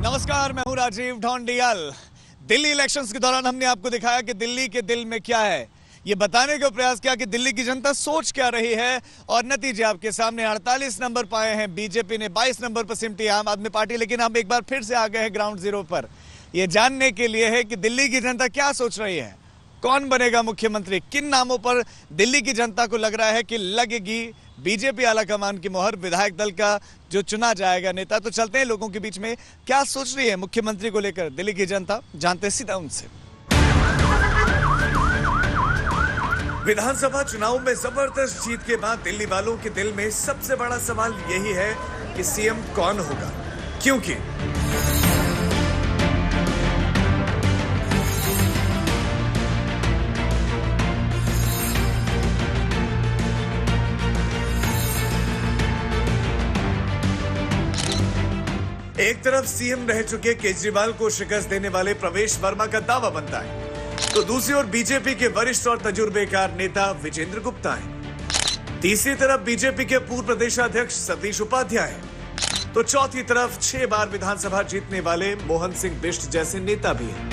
नमस्कार, मैं हूं राजीव ढोंडियाल। दिल्ली इलेक्शंस के दौरान हमने आपको दिखाया कि दिल्ली के दिल में क्या है, ये बताने का प्रयास किया कि दिल्ली की जनता सोच क्या रही है, और नतीजे आपके सामने। 48 नंबर पाए हैं बीजेपी ने, 22 नंबर पर सिमटी आम आदमी पार्टी। लेकिन हम एक बार फिर से आ गए हैं ग्राउंड जीरो पर, यह जानने के लिए है कि दिल्ली की जनता क्या सोच रही है, कौन बनेगा मुख्यमंत्री, किन नामों पर दिल्ली की जनता को लग रहा है कि लगेगी बीजेपी आलाकमान की मोहर, विधायक दल का जो चुना जाएगा नेता। तो चलते हैं लोगों के बीच में क्या सोच रही है मुख्यमंत्री को लेकर दिल्ली की जनता, जानते हैं सीधा उनसे। विधानसभा चुनाव में जबरदस्त जीत के बाद दिल्ली वालों के दिल में सबसे बड़ा सवाल यही है कि सीएम कौन होगा, क्योंकि एक तरफ सीएम रह चुके केजरीवाल को शिकस्त देने वाले प्रवेश वर्मा का दावा बनता है, तो दूसरी ओर बीजेपी के वरिष्ठ और तजुर्बेकार नेता विजेंद्र गुप्ता हैं। तीसरी तरफ बीजेपी के पूर्व प्रदेशाध्यक्ष सतीश उपाध्याय हैं। तो चौथी तरफ 6 बार विधानसभा जीतने वाले मोहन सिंह बिष्ट जैसे नेता भी हैं।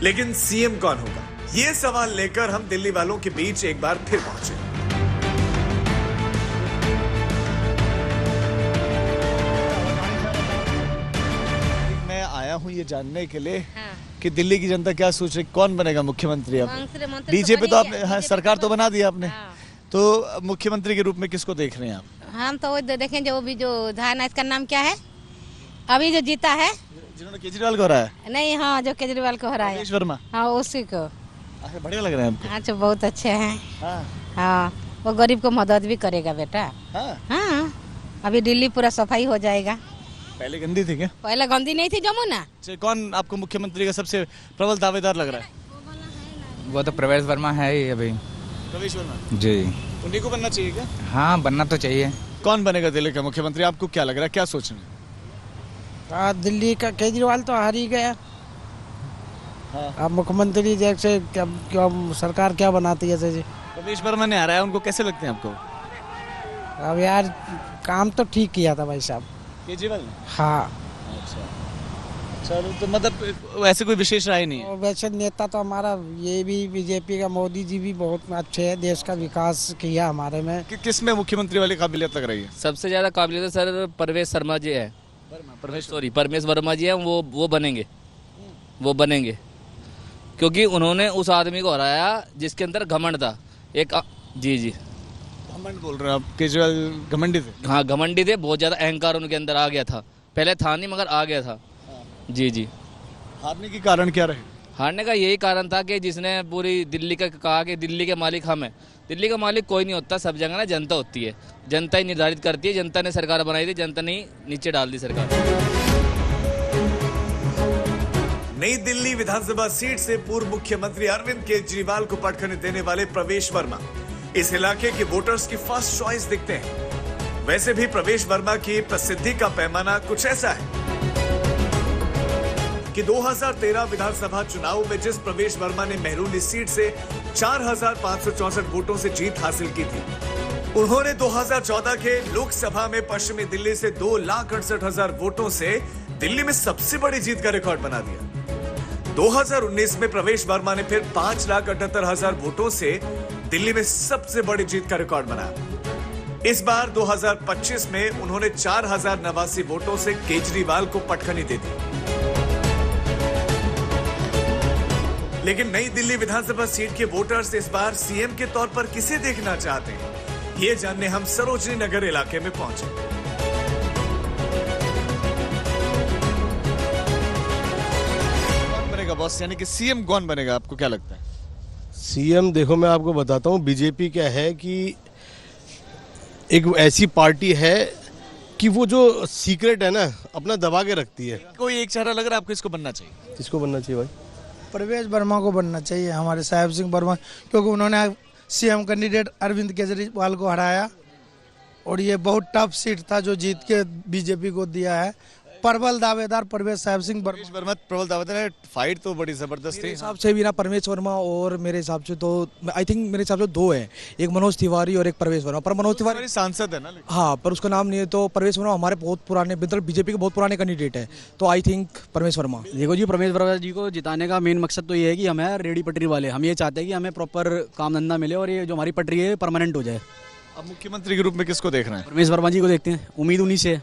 लेकिन सीएम कौन होगा, ये सवाल लेकर हम दिल्ली वालों के बीच एक बार फिर पहुंचे। हूं ये जानने के लिए कि दिल्ली की जनता क्या सोच रही, कौन बनेगा मुख्यमंत्री। अब बीजेपी तो आपने सरकार तो बना दी आपने, तो मुख्यमंत्री के रूप में किसको देख रहे हैं आप? हम तो वो देखें जो भी जो धान, इसका नाम क्या है अभी जो जीता है, जिन्होंने केजरीवाल को हराया? नहीं, हाँ, जो केजरीवाल को हराया, प्रवेश वर्मा। हाँ, उसी को। अच्छा, बढ़िया लग रहा है हमको। अच्छा, बहुत अच्छे हैं। हाँ, वो गरीब को मदद भी करेगा बेटा। हाँ, अभी दिल्ली पूरा सफाई हो जाएगा। पहले गंदी थी क्या? पहले गंदी नहीं थी जमुना। कौन आपको मुख्यमंत्री का सबसे प्रबल दावेदार लग रहा है? वो तो प्रवेश वर्मा है ही अभी। प्रवेश वर्मा जी, उन्हीं को बनना चाहिए क्या? हाँ, बनना तो चाहिए। कौन बनेगा दिल्ली का मुख्यमंत्री, आपको क्या लग रहा है, क्या सोच रहे हैं? दिल्ली का केजरीवाल तो हार ही गया। अब मुख्यमंत्री जैसे क्या सरकार क्या बनाती है जी? प्रवेश वर्मा ने हराया, उनको कैसे लगते हैं आपको? अब यार काम तो ठीक किया था भाई साहब केजरीवाल ने। हाँ, अच्छा, चलो, तो मतलब वैसे कोई विशेष राय नहीं है? वैसे नेता तो हमारा ये भी बीजेपी का मोदी जी भी बहुत अच्छे हैं, देश का विकास किया हमारे में। किस में मुख्यमंत्री वाली काबिलियत लग रही है? सबसे ज्यादा काबिलियत सर परवेश शर्मा जी है। परमेश वर्मा जी है, वो बनेंगे क्योंकि उन्होंने उस आदमी को हराया जिसके अंदर घमंड था। जी घमंड बोल रहे हैं आप? केजरीवाल घमंडी थे? हाँ, घमंडी थे, बहुत ज्यादा अहंकार उनके अंदर आ गया था, पहले था नहीं मगर आ गया था। जी। हारने के कारण क्या रहे? हारने का यही कारण था कि जिसने पूरी दिल्ली का कहा कि दिल्ली के मालिक हम हैं। दिल्ली का मालिक कोई नहीं होता, सब जगह ना जनता होती है, जनता ही निर्धारित करती है। जनता ने सरकार बनाई थी, जनता ने नीचे डाल दी सरकार। नई दिल्ली विधानसभा सीट से पूर्व मुख्यमंत्री अरविंद केजरीवाल को पटखनी देने वाले प्रवेश वर्मा इस इलाके के वोटर्स की फर्स्ट चॉइस दिखते हैं। वैसे भी प्रवेश वर्मा की प्रसिद्धि का पैमाना कुछ ऐसा है कि 2013 विधानसभा चुनाव में जिस प्रवेश वर्मा ने मेहरौली सीट से 4564 वोटों से जीत हासिल की थी, उन्होंने 2014 के लोकसभा में पश्चिमी दिल्ली से 2,68,000 वोटों से दिल्ली में सबसे बड़ी जीत का रिकॉर्ड बना दिया। 2019 में प्रवेश वर्मा ने फिर 5,78,000 वोटों से दिल्ली में सबसे बड़ी जीत का रिकॉर्ड बनाया। इस बार 2025 में उन्होंने 4,089 वोटों से केजरीवाल को पटखनी दे दी। लेकिन नई दिल्ली विधानसभा सीट के वोटर्स इस बार सीएम के तौर पर किसे देखना चाहते हैं, ये जानने हम सरोजनी नगर इलाके में पहुंचे। कौन बनेगा बॉस, यानी कि सीएम कौन बनेगा, आपको क्या लगता है? सीएम देखो, मैं आपको बताता हूँ, बीजेपी क्या है कि एक ऐसी पार्टी है कि वो जो सीक्रेट है ना अपना दबा के रखती है। कोई एक चेहरा लग रहा है आपको, इसको बनना चाहिए? किसको बनना चाहिए भाई? प्रवेश वर्मा को बनना चाहिए, हमारे साहेब सिंह वर्मा, क्योंकि उन्होंने सीएम कैंडिडेट अरविंद केजरीवाल को हराया और ये बहुत टफ सीट था जो जीत के बीजेपी को दिया है। प्रबल दावेदार परवेज साहब सिंह वर्मा। प्रवेश वर्मा प्रबल दावेदार है, फाइट तो बड़ी जबरदस्त मेरे थी। हिसाब से भी ना परवेश वर्मा और मेरे हिसाब से तो आई थिंक मेरे हिसाब से दो है, एक मनोज तिवारी और एक परवेश वर्मा। पर मनोज तिवारी हमारे सांसद है ना, लेकिन हाँ, पर उसका नाम नहीं है। तो परवेश वर्मा हमारे बहुत पुराने मतलब बीजेपी के बहुत पुराने कैंडिडेट है, तो आई थिंक परवेश वर्मा। देखो जी, परमेश वर्मा जी को जिताने का मेन मकसद तो ये है कि हमें रेडी पटरी वाले, हम ये चाहते हैं कि हमें प्रॉपर काम धंधा मिले और ये जो हमारी पटरी है परमानेंट हो जाए। अब मुख्यमंत्री के रूप में किसको देख रहे हैं? परमेश वर्मा जी को देखते हैं, उम्मीद उन्हीं से है।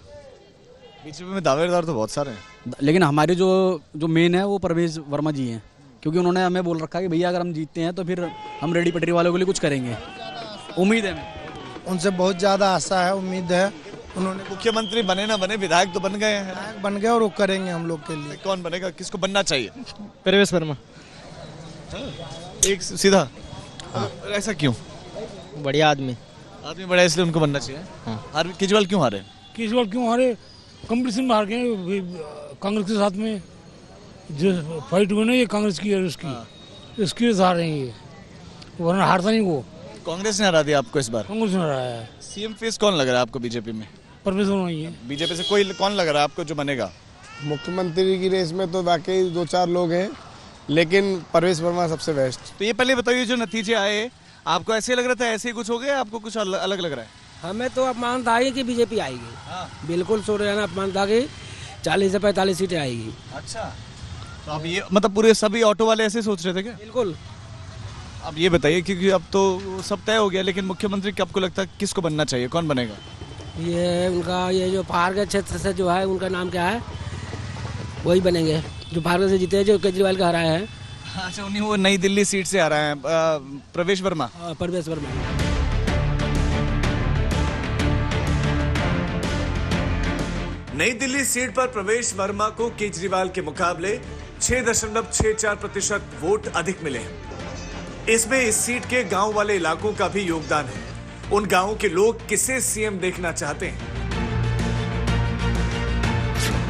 बीजेपी में दावेदार तो बहुत सारे हैं। लेकिन हमारे जो मेन है वो परवेश वर्मा जी हैं, क्योंकि उन्होंने हमें बोल रखा है कि भैया अगर हम जीतते हैं तो फिर हम रेडी पटरी वालों के लिए कुछ करेंगे। उम्मीद है हमें उनसे बहुत ज़्यादा आशा है, उम्मीद है। उन्होंने मुख्यमंत्री बने ना बने, विधायक तो बन गए हैं। विधायक बन गए और वो करेंगे हम लोग के लिए। कौन बनेगा, किसको बनना चाहिए? परवेश वर्मा। एक सीधा, ऐसा क्यों? बढ़िया आदमी। आदमी बड़ा है इसलिए उनको बनना चाहिए। हार केजरीवाल क्यों हारे? केजरीवाल क्यों हारे? कंपटीशन में हार गए कांग्रेस के साथ में, जो फाइट हुई ना ये कांग्रेस की और उसकी, इसकी वजह से हार रहे हैं ये, वरना हारता नहीं वो। कांग्रेस ने हरा दिया आपको इस बार? कांग्रेस ने हराया है। सीएम फेस कौन लग रहा है आपको बीजेपी में? परवेश वर्मा ही है। बीजेपी से कोई कौन लग रहा है आपको जो बनेगा? मुख्यमंत्री की रेस में तो वाकई 2-4 लोग हैं, लेकिन परवेश वर्मा सबसे बेस्ट। तो ये पहले बताइए, जो नतीजे आए आपको ऐसे लग रहा था ऐसे ही कुछ हो गया, आपको कुछ अलग लग रहा है? हमें तो अपमान था कि बीजेपी आएगी, बिल्कुल सो रहे अपमान था कि 40 से 45 सीटें आएगी। अच्छा, तो अब ये मतलब पूरे सभी ऑटो वाले ऐसे सोच रहे थे क्या? बिल्कुल। अब ये बताइए, क्योंकि अब तो सब तय हो गया, लेकिन मुख्यमंत्री आपको लगता है किसको बनना चाहिए, कौन बनेगा? ये उनका ये जो पहाड़ के क्षेत्र से जो है, उनका नाम क्या है, वही बनेंगे जो पहाड़ से जीते, जो केजरीवाल का हराया है। अच्छा, उन्हीं वो नई दिल्ली सीट से आ रहे हैं, प्रवेश वर्मा। परवेश वर्मा। नई दिल्ली सीट पर प्रवेश वर्मा को केजरीवाल के मुकाबले 6.64% वोट अधिक मिले हैं। इसमें इस सीट के गांव वाले इलाकों का भी योगदान है। उन गांवों के लोग किसे सीएम देखना चाहते हैं।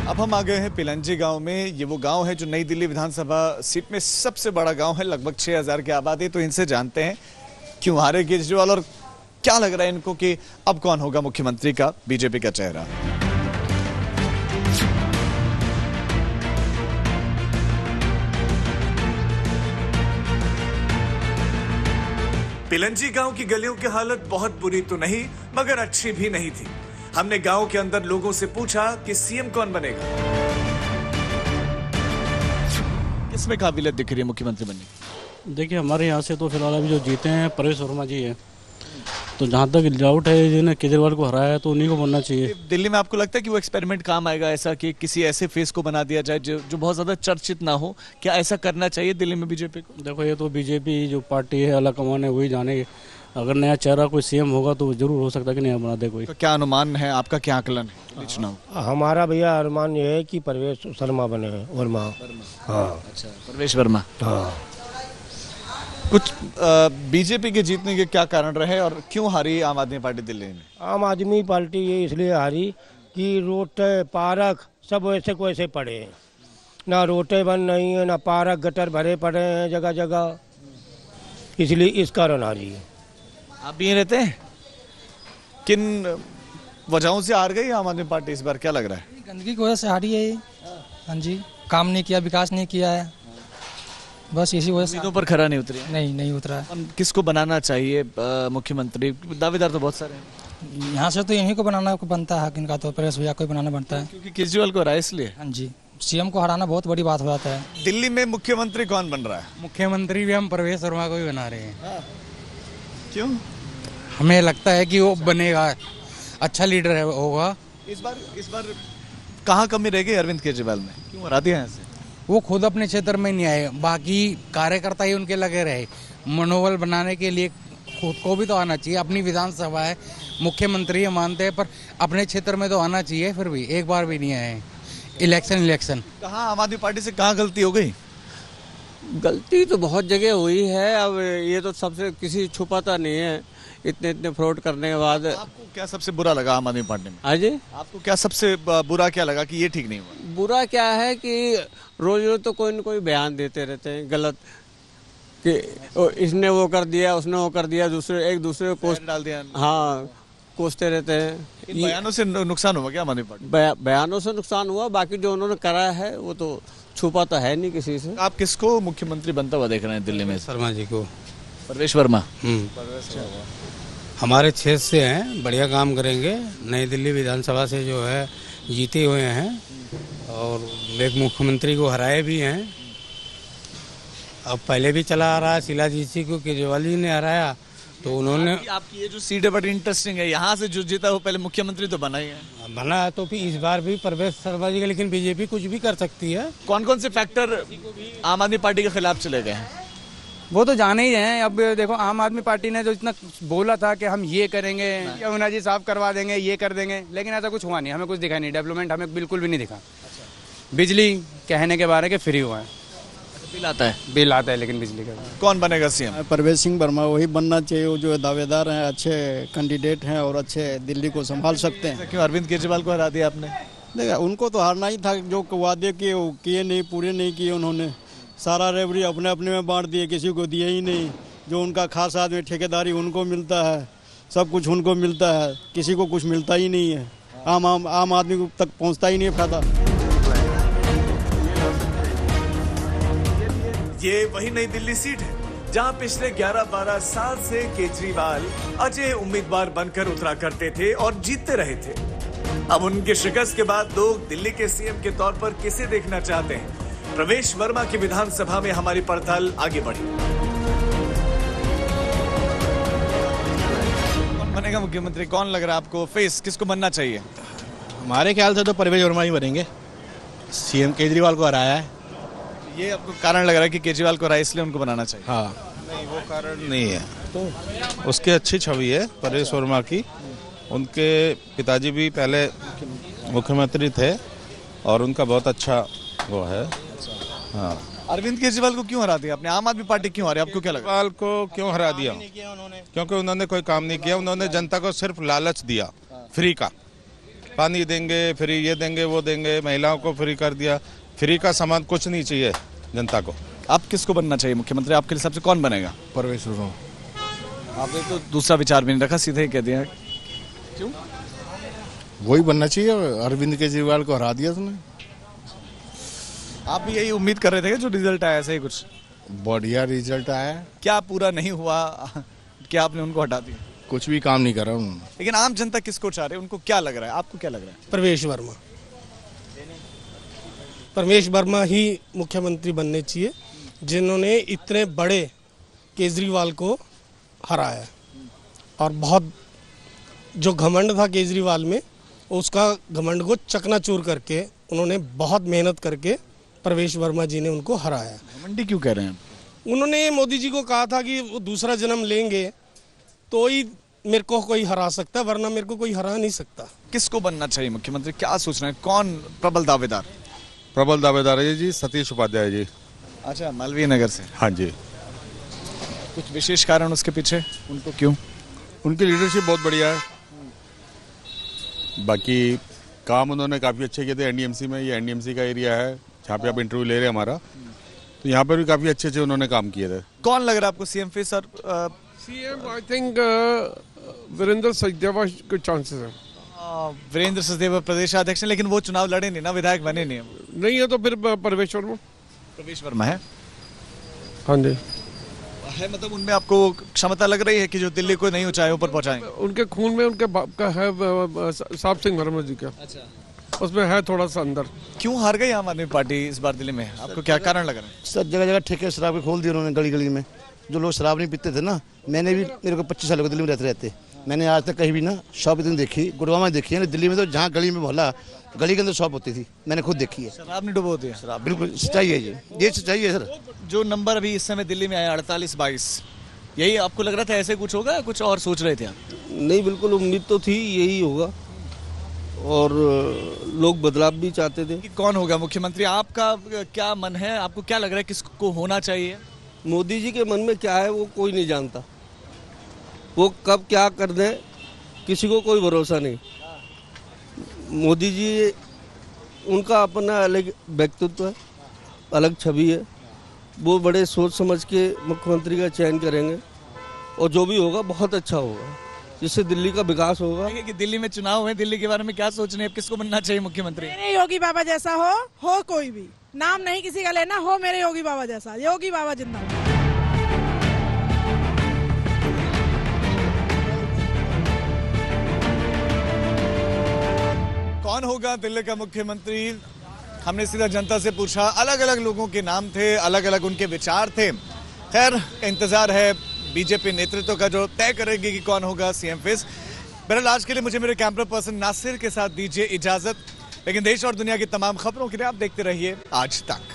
अब हम आ गए हैं पिलंजी गांव में। ये वो गांव है जो नई दिल्ली विधानसभा सीट में सबसे बड़ा गांव है, लगभग 6000 की आबादी। तो इनसे जानते हैं क्यों हारे केजरीवाल और क्या लग रहा है इनको कि अब कौन होगा मुख्यमंत्री का बीजेपी का चेहरा। पिलंजी गांव की गलियों की हालत बहुत बुरी तो नहीं, मगर अच्छी भी नहीं थी। हमने गांव के अंदर लोगों से पूछा कि सीएम कौन बनेगा, किसमें काबिलियत दिख रही है मुख्यमंत्री बनने की? देखिए, हमारे यहाँ से तो फिलहाल अभी जो जीते हैं परवेश वर्मा जी है, तो जहाँ तक डाउट है जिन्हें केजरीवाल को हराया है तो उन्हीं को बनना चाहिए। दिल्ली में आपको लगता है कि वो एक्सपेरिमेंट काम आएगा, ऐसा कि किसी ऐसे फेस को बना दिया जाए जो बहुत ज्यादा चर्चित ना हो? क्या ऐसा करना चाहिए दिल्ली में बीजेपी को? देखो, ये तो बीजेपी जो पार्टी है अल्लाह कमान है वही जाने। अगर नया चेहरा कोई सीएम होगा तो जरूर हो सकता है कि नया बना दे कोई। तो क्या अनुमान है आपका, क्या आकलन है चुनाव? हमारा भैया अनुमान ये है कि परवेश वर्मा बने हैं। वर्मा। हाँ। अच्छा, परवेश वर्मा। हाँ। कुछ बीजेपी के जीतने के क्या कारण रहे और क्यों हारी आम आदमी पार्टी दिल्ली में? आम आदमी पार्टी ये इसलिए हारी कि रोटे पार्क सब वैसे को वैसे पड़े हैं, ना रोटे बन नहीं है, ना पार्क, गटर भरे पड़े हैं जगह जगह, इसलिए इस कारण हारी है। आप भी रहते हैं? किन वजहों से हार गई आम आदमी पार्टी इस बार, क्या लग रहा है? गंदगी की वजह से हारी है। हाँ जी, काम नहीं किया, विकास नहीं किया है, बस इसी वजह से। उम्मीदों पर खरा नहीं उतरी? नहीं उतरा है। किसको बनाना चाहिए मुख्यमंत्री? दावेदार तो बहुत सारे हैं। यहाँ से तो इन्हीं को बनाना बनता है, इनका तो परवेश भैया को ही बनाना बनता है, क्योंकि केजरीवाल को हराया इसलिए। हाँ जी, सीएम को हराना बहुत बड़ी बात हो जाता है। दिल्ली में मुख्यमंत्री कौन बन रहा है? मुख्यमंत्री भी हम परवेश वर्मा को ही बना रहे हैं। क्यों? हमें लगता है कि वो बनेगा, अच्छा लीडर है, होगा। इस बार कहाँ कमी रह गई अरविंद केजरीवाल में, क्यों हरा दिया यहाँ से? वो खुद अपने क्षेत्र में नहीं आए, बाकी कार्यकर्ता ही उनके लगे रहे। मनोबल बनाने के लिए खुद को भी तो आना चाहिए। अपनी विधानसभा है, मुख्यमंत्री है मानते हैं, पर अपने क्षेत्र में तो आना चाहिए। फिर भी एक बार भी नहीं आए। इलेक्शन कहाँ आम आदमी पार्टी से कहाँ गलती हो गई? गलती तो बहुत जगह हुई है। अब ये तो सबसे किसी छुपाता नहीं है, इतने फ्रॉड करने के बाद। आपको क्या सबसे बुरा लगा आम आदमी पार्टी में? हाँ जी, आपको क्या सबसे बुरा क्या लगा कि ये ठीक नहीं हुआ? बुरा क्या है कि रोज रोज तो कोई न कोई बयान देते रहते हैं गलत, कि इसने वो कर दिया, उसने वो कर दिया, एक दूसरे को पोस्ट डाल दिया। हाँ, कोसते रहते हैं। इन बयानों से नुकसान हुआ क्या आम आदमी पार्टी? बयानों से नुकसान हुआ, बाकी जो उन्होंने करा है वो तो छुपा तो है नहीं किसी से। आप किसको मुख्यमंत्री बनता हुआ देख रहे हैं दिल्ली में? शर्मा जी को। परवेश वर्मा। हमारे क्षेत्र से हैं, बढ़िया काम करेंगे। नई दिल्ली विधानसभा से जो है जीते हुए हैं और एक मुख्यमंत्री को हराए भी हैं। अब पहले भी चला आ रहा है, शीलाजीत जी को केजरीवाल जी ने हराया तो उन्होंने। आपकी ये जो सीट है बड़ी इंटरेस्टिंग है, यहाँ से जो जीता वो पहले मुख्यमंत्री तो बना ही है। बना है तो फिर इस बार भी परवेश शर्मा जी का, लेकिन बीजेपी कुछ भी कर सकती है। कौन कौन से फैक्टर आम आदमी पार्टी के खिलाफ चले गए हैं? वो तो जाने ही हैं। अब देखो आम आदमी पार्टी ने जो इतना बोला था कि हम ये करेंगे, यमुना जी साफ करवा देंगे, ये कर देंगे, लेकिन ऐसा कुछ हुआ नहीं। हमें कुछ दिखा नहीं, डेवलपमेंट हमें बिल्कुल भी नहीं दिखा। बिजली कहने के बारे के फ्री हुआ है, बिल आता है, बिल आता है, लेकिन बिजली का। कौन बनेगा सीएम? परवेश सिंह वर्मा वही बनना चाहिए, वो जो दावेदार हैं, अच्छे कैंडिडेट हैं और अच्छे दिल्ली को संभाल सकते हैं। क्यों अरविंद केजरीवाल को हरा दिया आपने? देखा, उनको तो हारना ही था। जो वादे किए वो किए नहीं, पूरे नहीं किए उन्होंने। सारा रेवड़ी अपने अपने में बांट दिए, किसी को दिए ही नहीं। जो उनका खास आदमी ठेकेदारी उनको मिलता है, सब कुछ उनको मिलता है, किसी को कुछ मिलता ही नहीं है। आम आदमी तक पहुंचता ही नहीं फायदा। ये वही नई दिल्ली सीट है जहां पिछले 11-12 साल से केजरीवाल अजय उम्मीदवार बनकर उतरा करते थे और जीतते रहे थे। अब उनके शिकस्त के बाद लोग दिल्ली के सीएम के तौर पर किसे देखना चाहते हैं? प्रवेश वर्मा की विधानसभा में हमारी पड़ताल आगे बढ़ी। कौन बनेगा मुख्यमंत्री? कौन लग रहा है आपको? फेस किसको बनना चाहिए? हमारे ख्याल से तो परवेश वर्मा ही बनेंगे। सीएम केजरीवाल को हराया है। ये आपको कारण लग रहा है कि केजरीवाल को हराया इसलिए उनको बनाना चाहिए? हाँ, नहीं वो कारण नहीं है, तो उसकी अच्छी छवि है परवेश वर्मा की। उनके पिताजी भी पहले मुख्यमंत्री थे और उनका बहुत अच्छा वो है। हाँ। अरविंद केजरीवाल को क्यों हरा दिया आपने? आम आदमी पार्टी क्यों हरा? आपको क्या लगा? केजरीवाल को क्यों हरा दिया? क्योंकि उन्होंने कोई काम नहीं किया। उन्होंने जनता को सिर्फ लालच दिया, फ्री का। पानी देंगे, फ्री ये देंगे, वो देंगे, महिलाओं को फ्री कर दिया। फ्री का सामान कुछ नहीं चाहिए जनता को। आप किसको बनना चाहिए मुख्यमंत्री? आपके हिसाब से कौन बनेगा? परवेश वर्मा। आपने तो दूसरा विचार भी नहीं रखा, सीधे ही कह दिया। क्यों? वही बनना चाहिए। अरविंद केजरीवाल को हरा दिया उसने। आप भी यही उम्मीद कर रहे थे जो रिजल्ट आया? ऐसा ही कुछ बढ़िया रिजल्ट आया। क्या पूरा नहीं हुआ? क्या आपने उनको हटा दिया? कुछ भी काम नहीं कर रहा उन्होंने। लेकिन आम जनता किसको चाह रहे हैं? उनको क्या लग रहा है? आपको क्या लग रहा है? परवेश वर्मा। परवेश वर्मा ही मुख्यमंत्री बनने चाहिए, जिन्होंने इतने बड़े केजरीवाल को हराया। और बहुत जो घमंड था केजरीवाल में, उसका घमंड को चकनाचूर करके उन्होंने बहुत मेहनत करके परवेश वर्मा जी ने उनको हराया। घमंडी क्यों कह रहे हैं? उन्होंने मोदी जी को कहा था कि वो दूसरा जन्म लेंगे तो ही मेरे को कोई हरा सकता है, वरना मेरे को कोई हरा नहीं सकता। किसको बनना चाहिए मुख्यमंत्री? क्या सोच रहे हैं? कौन प्रबल दावेदार? प्रबल दावेदार है जी सतीश उपाध्याय जी। अच्छा, मालवीय नगर से? हाँ जी। कुछ विशेष कारण उसके पीछे? उनको क्यों? उनकी लीडरशिप बहुत बढ़िया है। बाकी काम उन्होंने काफ़ी अच्छे किए थे एनडीएमसी में। ये एनडीएमसी का एरिया है जहाँ पे आप इंटरव्यू ले रहे हैं हमारा, तो यहाँ पर भी काफ़ी अच्छे अच्छे उन्होंने काम किए थे। कौन लग रहा है आपको CM face? Sir CM I think Virendra Sachdeva के चांसेस हैं। वीरेंद्र सचदेवा प्रदेश अध्यक्ष हैं, लेकिन वो चुनाव लड़े नहीं ना, विधायक बने नहीं। नहीं है तो फिर परवेश वर्मा। परवेश वर्मा है? हाँ जी है। मतलब उनमें आपको क्षमता लग रही है कि जो दिल्ली को नहीं ऊंचाइयों पर पहुंचाएंगे? उनके खून में उनके बाप का है, साहब सिंह वर्मा जी का। अच्छा, उसमें है थोड़ा सा अंदर। क्यों हार गई आम आदमी पार्टी इस बार दिल्ली में? आपको क्या कारण लग रहा है? सब जगह जगह ठेके शराब के खोल दिए उन्होंने, गली गली में। जो लोग शराब नहीं पीते थे ना, मैंने भी, मेरे को 25 साल हो गए दिल्ली में रहते, मैंने आज तक कहीं भी ना शॉप इतनी देखी, गुड़गांव में देखी है। दिल्ली में तो जहाँ गली में मोहल्ला, गली के अंदर शॉप होती थी, मैंने खुद देखी है। शराब नहीं डुबो होती है? शराब बिल्कुल सच्चाई है, ये सच्चाई है सर। जो नंबर अभी इस समय दिल्ली में आया 48-22, यही आपको लग रहा था ऐसे कुछ होगा? कुछ और सोच रहे थे आप? नहीं, बिल्कुल उम्मीद तो थी यही होगा और लोग बदलाव भी चाहते थे। कि कौन होगा मुख्यमंत्री? आपका क्या मन है? आपको क्या लग रहा है किसको होना चाहिए? मोदी जी के मन में क्या है वो कोई नहीं जानता। वो कब क्या कर दें किसी को कोई भरोसा नहीं। मोदी जी उनका अपना अलग व्यक्तित्व है, अलग छवि है। वो बड़े सोच समझ के मुख्यमंत्री का चयन करेंगे और जो भी होगा बहुत अच्छा होगा। जिससे दिल्ली का विकास होगा। कि दिल्ली में चुनाव हुए, दिल्ली के बारे में क्या सोच रहे हैं, किसको बनना चाहिए मुख्यमंत्री? मेरे योगी बाबा जैसा हो कोई भी, नाम नहीं किसी का लेना, हो मेरे योगी बाबा जैसा। योगी बाबा जिंदाबाद। कौन होगा दिल्ली का मुख्यमंत्री? हमने सीधा जनता से पूछा, अलग अलग लोगों के नाम थे, अलग अलग उनके विचार थे। खैर इंतजार है बीजेपी नेतृत्व का जो तय करेगी कि कौन होगा सीएम फेस। बहरहाल आज के लिए मुझे मेरे कैमरा पर्सन नासिर के साथ दीजिए इजाजत, लेकिन देश और दुनिया की तमाम खबरों के लिए आप देखते रहिए आज तक।